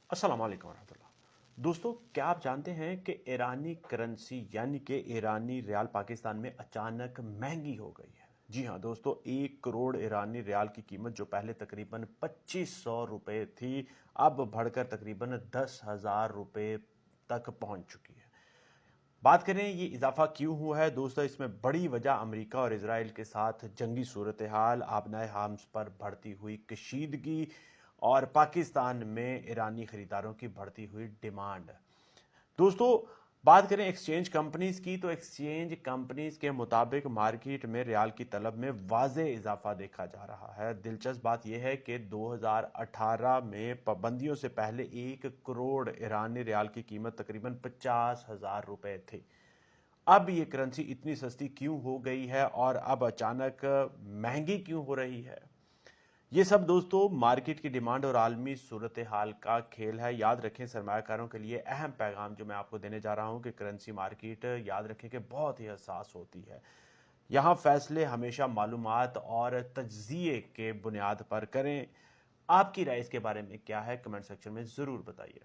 अस्सलाम वालेकुम रहमतुल्लाह। दोस्तों, क्या आप जानते हैं कि ईरानी करंसी यानी कि ईरानी रियाल पाकिस्तान में अचानक महंगी हो गई है। जी हाँ दोस्तों, 1 करोड़ ईरानी रियाल की कीमत जो पहले तकरीबन 2500 रुपये थी, अब बढ़कर तकरीबन 10,000 रुपये तक पहुंच चुकी है। बात करें ये इजाफा क्यों हुआ है दोस्तों, इसमें बड़ी वजह अमेरिका और इजराइल के साथ जंगी सूरत हाल, आबनाए हाम्स पर बढ़ती हुई कशीदगी और पाकिस्तान में ईरानी खरीदारों की बढ़ती हुई डिमांड। दोस्तों, बात करें एक्सचेंज कंपनीज की, तो एक्सचेंज कंपनीज के मुताबिक मार्केट में रियाल की तलब में वाज़े इजाफा देखा जा रहा है। दिलचस्प बात यह है कि 2018 में पाबंदियों से पहले 1 करोड़ ईरानी रियाल की कीमत तकरीबन 50,000 रुपए थी। अब ये करेंसी इतनी सस्ती क्यों हो गई है और अब अचानक महंगी क्यों हो रही है? ये सब दोस्तों मार्केट की डिमांड और आलमी सूरत हाल का खेल है। याद रखें, सरमायाकारों के लिए अहम पैगाम जो मैं आपको देने जा रहा हूं कि करेंसी मार्केट याद रखें कि बहुत ही हसास होती है। यहाँ फैसले हमेशा मालूमात और तज्जिए के बुनियाद पर करें। आपकी राय इसके बारे में क्या है, कमेंट सेक्शन में ज़रूर बताइए।